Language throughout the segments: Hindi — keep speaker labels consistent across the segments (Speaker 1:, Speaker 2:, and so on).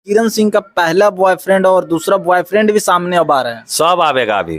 Speaker 1: किरण सिंह का पहला बॉयफ्रेंड और दूसरा बॉयफ्रेंड भी सामने अब आ रहा है।
Speaker 2: सब आवेगा अभी।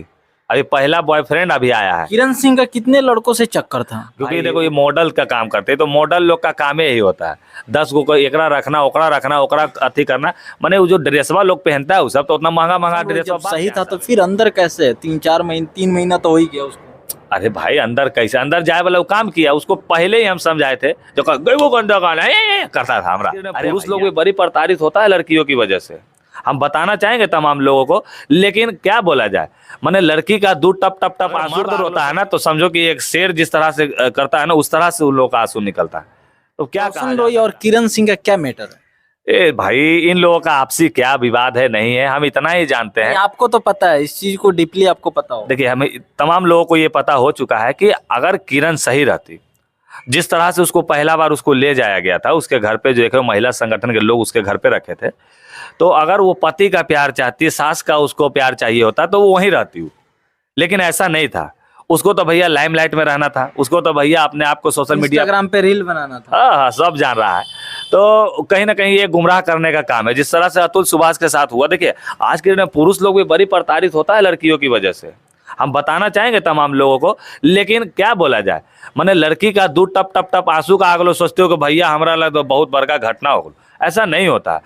Speaker 2: अभी पहला बॉयफ्रेंड अभी आया है।
Speaker 1: किरण सिंह का कितने लड़कों से चक्कर था?
Speaker 2: क्योंकि देखो ये मॉडल का काम करते हैं, तो मॉडल लोग का काम यही होता है 10 गो को एकरा रखना, ओकरा रखना, ओकरा अथी करना। माने वो जो ड्रेसवा लोग पहनता है वो सब तो उतना महंगा महंगा ड्रेस
Speaker 1: सही था तो फिर अंदर कैसे? 3 महीना तो हो ही गया उसको।
Speaker 2: अरे भाई अंदर कैसे? अंदर जाए वाला वो काम किया, उसको पहले ही हम समझाए थे। जो वो गंदा गाना करता था हमरा। पुरुष लोग भी बड़ी प्रताड़ित होता है लड़कियों की वजह से, हम बताना चाहेंगे तमाम लोगों को। लेकिन क्या बोला जाए, माने लड़की का दूध टप टप टप आंसू होता है ना, तो समझो कि एक शेर जिस तरह से करता है ना, उस तरह से उन लोगों का आंसू निकलता है। तो क्या
Speaker 1: रोशन रोई और किरण सिंह का क्या मैटर है?
Speaker 2: ए भाई इन लोगों का आपसी क्या विवाद है नहीं है, हम इतना ही जानते हैं।
Speaker 1: आपको तो पता है इस चीज को, डीपली आपको पता हो।
Speaker 2: देखिए हमें तमाम लोगों को ये पता हो चुका है कि अगर किरण सही रहती, जिस तरह से उसको पहला बार उसको ले जाया गया था, उसके घर पे जो एक महिला संगठन के लोग उसके घर पे रखे थे, तो अगर वो पति का प्यार चाहती, सास का उसको प्यार चाहिए होता, तो वो वहीं रहती। लेकिन ऐसा नहीं था। उसको तो भैया लाइमलाइट में रहना था, उसको तो भैया अपने आप को सोशल मीडिया
Speaker 1: इंस्टाग्राम पे रील बनाना था।
Speaker 2: हाँ, सब जान रहा है। तो कहीं ना कहीं ये गुमराह करने का काम है, जिस तरह से अतुल सुभाष के साथ हुआ। देखिए आज के दिन में पुरुष लोग भी बड़ी प्रताड़ित होता है लड़कियों की वजह से, हम बताना चाहेंगे तमाम लोगों को। लेकिन क्या बोला जाए, माने लड़की का दूध टप टप टप आंसू का आगलो सोचते हो कि भैया हमारा लग तो बहुत बड़का घटना हो, ऐसा नहीं होता।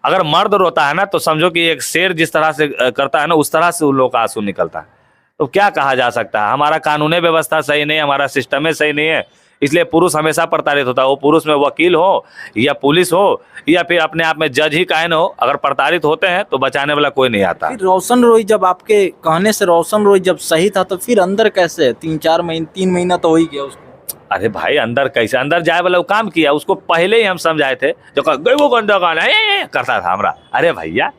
Speaker 2: अगर मर्द रोता है ना, तो समझो कि एक शेर जिस तरह से करता है ना, उस तरह से उन लोगों का आंसू निकलता है। तो क्या कहा जा सकता है, हमारा कानूनी व्यवस्था सही नहीं है, हमारा सिस्टम ही सही नहीं है, इसलिए पुरुष हमेशा प्रताड़ित होता है। वो पुरुष में वकील हो या पुलिस हो या फिर अपने आप में जज ही कायन हो, अगर प्रताड़ित होते हैं तो बचाने वाला कोई नहीं आता।
Speaker 1: फिर रोशन रोई, जब आपके कहने से रोशन रोई जब सही था, तो फिर अंदर कैसे? 3 महीना तो हो ही गया उसको।
Speaker 2: अरे भाई अंदर कैसे? अंदर जाए वाला वो काम किया, उसको पहले ही हम समझाए थे। जो वो गंदा गाना करता था हमरा। अरे भैया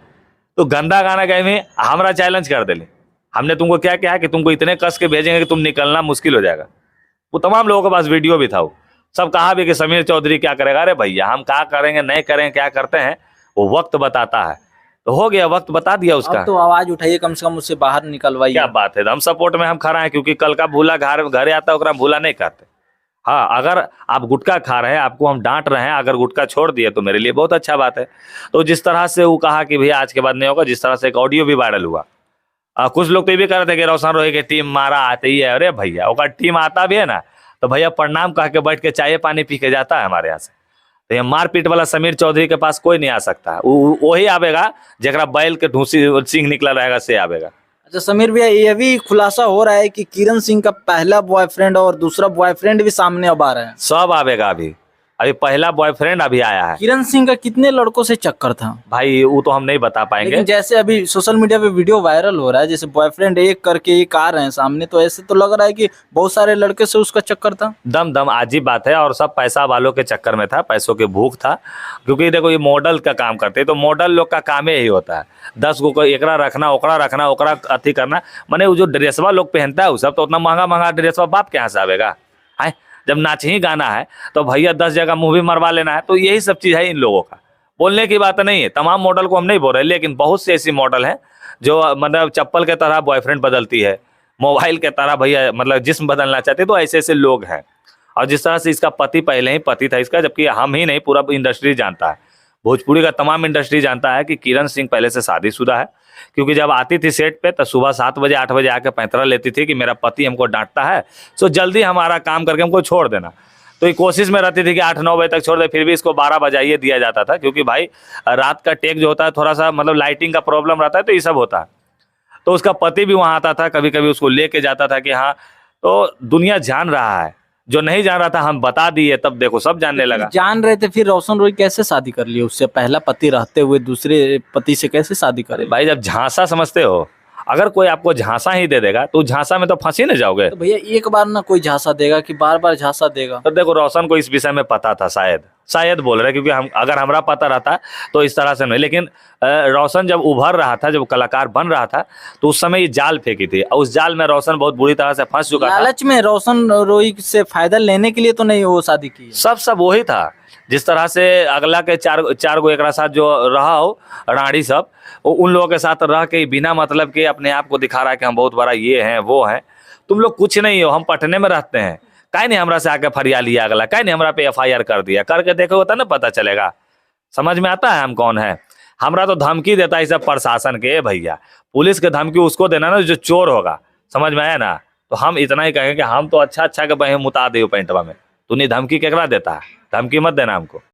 Speaker 2: तो गंदा गाना गए में हमरा चैलेंज कर दिले। हमने तुमको क्या कहा कि तुमको इतने कस के भेजेंगे कि तुम निकलना मुश्किल हो जाएगा। वो तमाम लोगों के पास वीडियो भी था, वो सब कहा भी कि समीर चौधरी क्या करेगा। अरे भैया हम क्या करेंगे नहीं करेंगे, क्या करते हैं वो वक्त बताता है। तो हो गया, वक्त बता दिया उसका।
Speaker 1: तो आवाज उठाइए, कम से कम उससे बाहर निकलवाइए।
Speaker 2: क्या बात है, हम सपोर्ट में हम खड़ा है, क्योंकि कल का भूला घरे आता है, भूला नहीं कहते। हाँ, अगर आप गुटखा खा रहे हैं, आपको हम डांट रहे हैं, अगर गुटखा छोड़ दिए तो मेरे लिए बहुत अच्छा बात है। तो जिस तरह से वो कहा कि भैया आज के बाद नहीं होगा, जिस तरह से एक ऑडियो भी वायरल हुआ, कुछ लोग तो ये भी कह रहे थे कि रोशन रोई की टीम मारा आते ही है। अरे भैया वो टीम आता भी है ना, तो भैया प्रणाम कह के बैठ के चाय पानी पी के जाता है हमारे यहाँ से। तो ये मारपीट वाला समीर चौधरी के पास कोई नहीं आ सकता, वही आवेगा जरा बैल के ढूंसी सिंह निकला रहेगा से आवेगा।
Speaker 1: अच्छा समीर भैया, ये भी खुलासा हो रहा है कि किरण सिंह का पहला बॉयफ्रेंड और दूसरा बॉयफ्रेंड भी सामने अब आ रहा है।
Speaker 2: सब आवेगा अभी। अभी पहला बॉयफ्रेंड अभी आया है।
Speaker 1: किरण सिंह का कितने लड़कों से चक्कर था?
Speaker 2: भाई वो तो हम नहीं बता पाएंगे।
Speaker 1: लेकिन जैसे अभी सोशल मीडिया पे वीडियो वायरल हो रहा है, जैसे बॉयफ्रेंड एक करके एक आ रहे हैं सामने, तो ऐसे तो लग रहा है कि बहुत सारे लड़के से उसका चक्कर था।
Speaker 2: दम दम अजीब बात है, और सब पैसा वालों के चक्कर में था, पैसों के भूख था। क्योंकि देखो ये मॉडल का काम करते हैं, तो मॉडल लोग का काम यही होता है 10 गो को एकरा रखना, ओकरा रखना, ओकरा अथी करना। माने वो जो ड्रेसवा लोग पहनता है वो सब तो उतना महंगा महंगा ड्रेसवा बाप के यहाँ से आवेगा। है जब नाच ही गाना है तो भैया 10 जगह मुंह भी मरवा लेना है। तो यही सब चीज़ है इन लोगों का, बोलने की बात नहीं है। तमाम मॉडल को हम नहीं बोल रहे, लेकिन बहुत से ऐसी मॉडल हैं जो मतलब चप्पल के तरह बॉयफ्रेंड बदलती है, मोबाइल के तरह भैया मतलब जिस्म बदलना चाहते, तो ऐसे ऐसे लोग हैं। और जिस तरह से इसका पति पहले ही पति था इसका, जबकि हम ही नहीं पूरा इंडस्ट्री जानता है, भोजपुरी का तमाम इंडस्ट्री जानता है कि किरण सिंह पहले से शादीशुदा है। क्योंकि जब आती थी सेट पे तो सुबह 7 बजे 8 बजे आके पैंतरा लेती थी कि मेरा पति हमको डांटता है, तो जल्दी हमारा काम करके हमको छोड़ देना। तो ये कोशिश में रहती थी कि 8-9 बजे तक छोड़ दे, फिर भी इसको 12 बजाइए दिया जाता था। क्योंकि भाई रात का टेक जो होता है थोड़ा सा मतलब लाइटिंग का प्रॉब्लम रहता है, तो ये सब होता है। तो उसका पति भी वहाँ आता था, कभी कभी उसको लेके जाता था कि हाँ। तो दुनिया जान रहा है, जो नहीं जान रहा था हम बता दिए, तब देखो सब जानने लगा।
Speaker 1: जान रहे थे, फिर रोशन रोई कैसे शादी कर लिया उससे? पहला पति रहते हुए दूसरे पति से कैसे शादी करे?
Speaker 2: भाई जब झांसा समझते हो, अगर कोई आपको झांसा ही दे देगा तो झांसा में तो फंसी न जाओगे।
Speaker 1: तो भैया एक बार ना कोई झांसा देगा कि बार बार झांसा देगा?
Speaker 2: तो देखो रोशन को इस विषय में पता था, शायद बोल रहे, क्योंकि हम अगर हमरा पता रहता तो इस तरह से नहीं। लेकिन रोशन जब उभर रहा था, जब कलाकार बन रहा था, तो उस समय ये जाल फेंकी थी, और उस जाल में रोशन बहुत बुरी तरह से फंस चुका था।
Speaker 1: लालच में रोशन रोई से फायदा लेने के लिए तो नहीं वो शादी की?
Speaker 2: सब वही था। जिस तरह से अगला के चार गो एक साथ जो रहा हो रानी सब, वो उन लोगों के साथ रह के बिना मतलब के अपने आप को दिखा रहा है कि हम बहुत बड़ा ये हैं वो हैं। तुम लोग कुछ नहीं हो, हम पटने में रहते हैं, काहे नहीं हमरा से आके फरिया लिया अगला, काहे नहीं हमरा पे FIR कर दिया, करके देखो होता ना पता चलेगा, समझ में आता है हम कौन है। हमरा तो धमकी देता है सब प्रशासन के भैया, पुलिस के धमकी उसको देना ना जो चोर होगा, समझ में आया ना। तो हम इतना ही कहेंगे कि हम तो अच्छा अच्छा के बहे मुता दे पेंटवा में, तूने धमकी केकरा देता है, धमकी मत देना हमको।